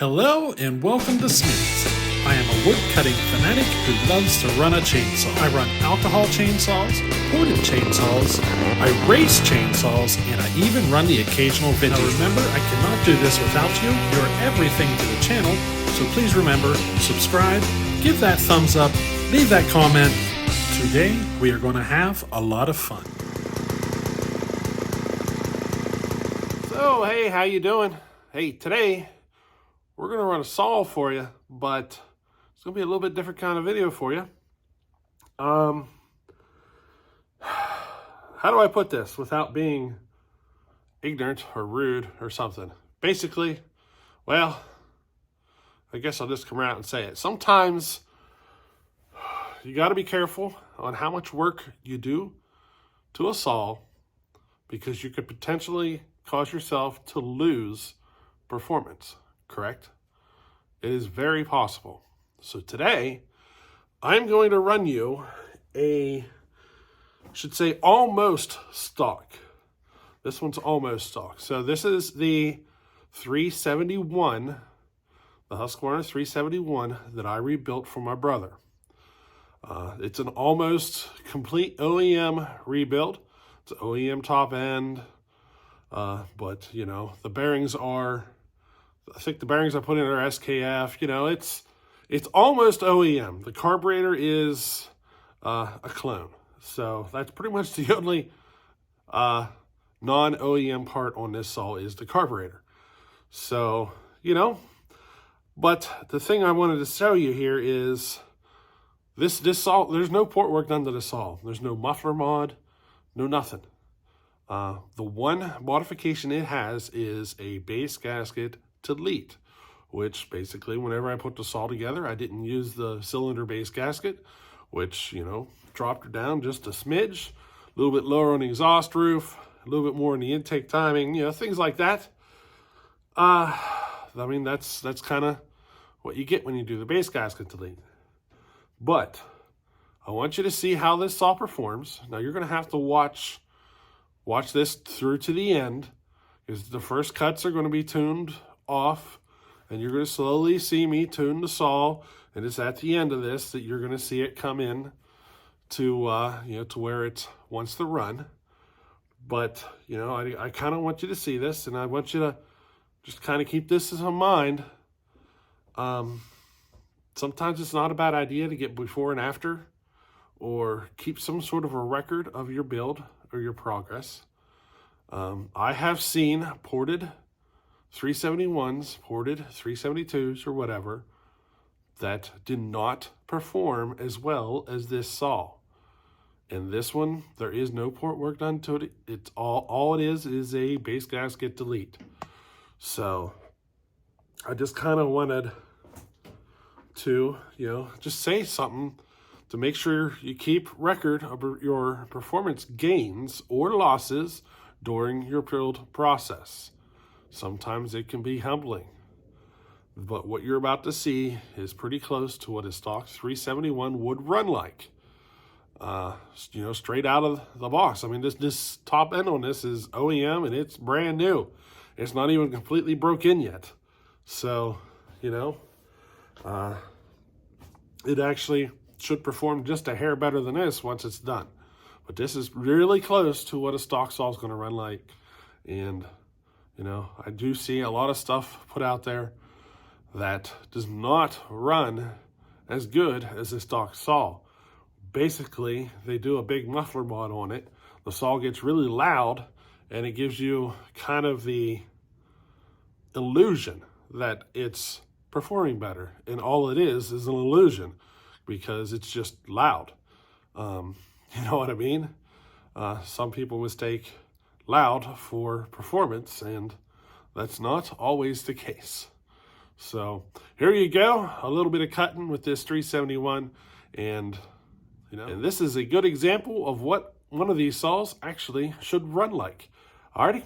Hello and welcome to Smitty's. I am a wood cutting fanatic who loves to run a chainsaw. I run alcohol chainsaws, ported chainsaws, I race chainsaws, and I even run the occasional vintage. Now remember, I cannot do this without you. You're everything to the channel, so please remember, subscribe, give that thumbs up, leave that comment. Today, we are going to have a lot of fun. So, hey, how you doing? Hey, today, we're going to run a saw for you, but it's going to be a little bit different kind of video for you. How do I put this without being ignorant or rude or something? Basically, well, I guess I'll just come out and say it. Sometimes you got to be careful on how much work you do to a saw because you could potentially cause yourself to lose performance, correct? It is very possible. So today, I'm going to run you almost stock. This one's almost stock. So this is the 371, the Husqvarna 371 that I rebuilt for my brother. It's an almost complete OEM rebuild. It's OEM top end, but you know, the bearings are, I think the bearings I put in are SKF. You know, it's almost OEM. The carburetor is a clone. So that's pretty much the only non-OEM part on this saw is the carburetor. So, you know, but the thing I wanted to show you here is this saw, there's no port work done to the saw. There's no muffler mod, no nothing. The one modification it has is a base gasket delete, which basically whenever I put the saw together, I didn't use the cylinder base gasket, which, you know, dropped her down just a smidge, a little bit lower on the exhaust roof, a little bit more in the intake timing, you know, things like that. I mean, that's kind of what you get when you do the base gasket delete. But I want you to see how this saw performs. Now you're going to have to watch this through to the end, because the first cuts are going to be tuned off, and you're going to slowly see me tune the saw, and it's at the end of this that you're going to see it come in to you know, to where it wants to run. But you know, I kind of want you to see this, and I want you to just kind of keep this in mind. Sometimes it's not a bad idea to get before and after, or keep some sort of a record of your build or your progress. I have seen ported 371s, ported 372s or whatever, that did not perform as well as this saw. And this one, there is no port work done to it. It's all it is a base gasket delete. So I just kind of wanted to, you know, just say something to make sure you keep record of your performance gains or losses during your build process. Sometimes it can be humbling, but what you're about to see is pretty close to what a stock 371 would run like. You know, straight out of the box. I mean, this top end on this is OEM and it's brand new. It's not even completely broke in yet. So, you know, it actually should perform just a hair better than this once it's done. But this is really close to what a stock saw is going to run like. And, you know, I do see a lot of stuff put out there that does not run as good as a stock saw. Basically, they do a big muffler mod on it. The saw gets really loud, and it gives you kind of the illusion that it's performing better. And all it is an illusion, because it's just loud. You know what I mean? Some people mistake loud for performance, and that's not always the case. So here you go, a little bit of cutting with this 371, and you know, and this is a good example of what one of these saws actually should run like. Alrighty.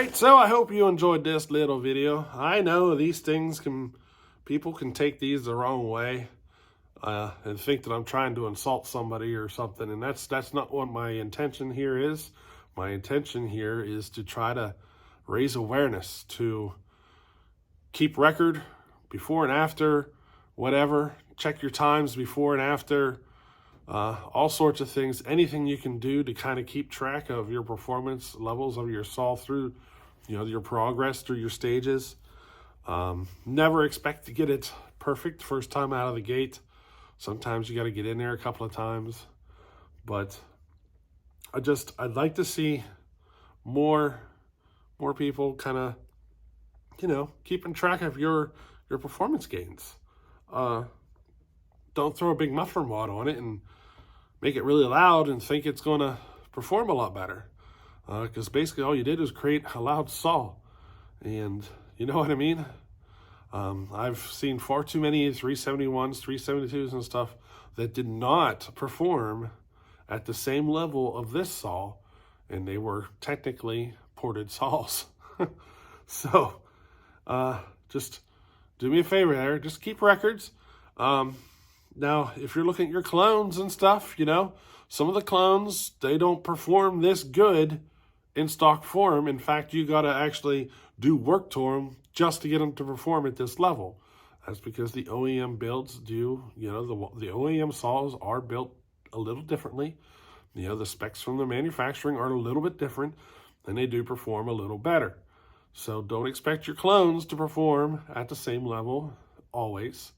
right, so I hope you enjoyed this little video. I know these things people can take these the wrong way and think that I'm trying to insult somebody or something, and that's not what my intention here is. My intention here is to try to raise awareness, to keep record before and after, whatever. Check your times before and after, all sorts of things. Anything you can do to kind of keep track of your performance levels of your saw through, your progress through your stages. Never expect to get it perfect first time out of the gate. Sometimes you got to get in there a couple of times, but I'd like to see more people kind of, keeping track of your performance gains. Don't throw a big muffler mod on it and make it really loud and think it's going to perform a lot better. Because basically all you did was create a loud saw. And you know what I mean? I've seen far too many 371s, 372s and stuff that did not perform at the same level of this saw, and they were technically ported saws. So just do me a favor there, just keep records. Now, if you're looking at your clones and stuff, some of the clones, they don't perform this good in stock form. In fact, you got to actually do work to them just to get them to perform at this level. That's because the OEM builds do, the OEM saws are built a little differently. The specs from the manufacturing are a little bit different, and they do perform a little better. So don't expect your clones to perform at the same level always.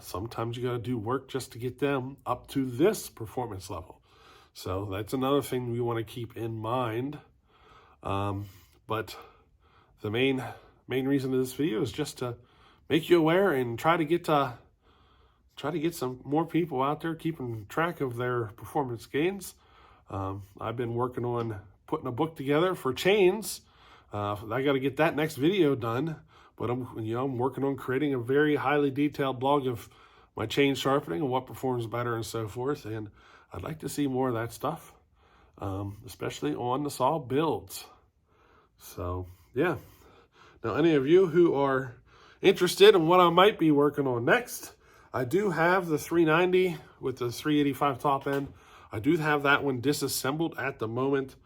Sometimes you got to do work just to get them up to this performance level. So that's another thing we want to keep in mind. But the main reason of this video is just to make you aware and try to get some more people out there keeping track of their performance gains. I've been working on putting a book together for chains. I got to get that next video done. But I'm working on creating a very highly detailed blog of my chain sharpening and what performs better and so forth. And I'd like to see more of that stuff, especially on the saw builds. So, yeah. Now, any of you who are interested in what I might be working on next, I do have the 390 with the 385 top end. I do have that one disassembled at the moment,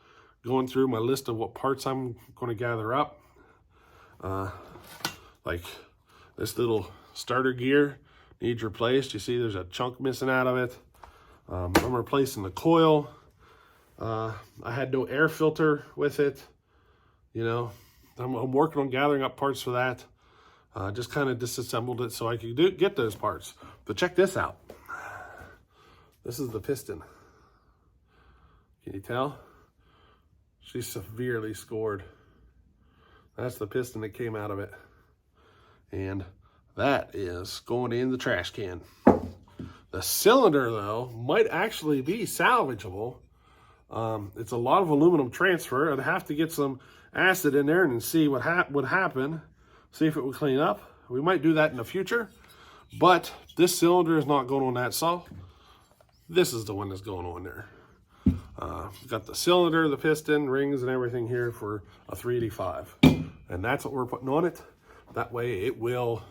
going through my list of what parts I'm going to gather up. Like this little starter gear needs replaced. You see there's a chunk missing out of it. I'm replacing the coil. I had no air filter with it. I'm working on gathering up parts for that. Just kind of disassembled it so I could get those parts. But check this out. This is the piston. Can you tell? She's severely scored. That's the piston that came out of it. And that is going in the trash can. The cylinder, though, might actually be salvageable. It's a lot of aluminum transfer. I'd have to get some acid in there and see what would happen. See if it would clean up. We might do that in the future. But this cylinder is not going on that saw. This is the one that's going on there. Got the cylinder, the piston, rings, and everything here for a 385. And that's what we're putting on it. That way it will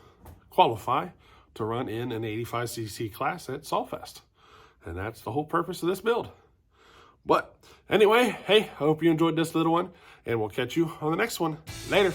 qualify to run in an 85cc class at Sawfest. And that's the whole purpose of this build. But anyway, hey, I hope you enjoyed this little one, and we'll catch you on the next one. Later.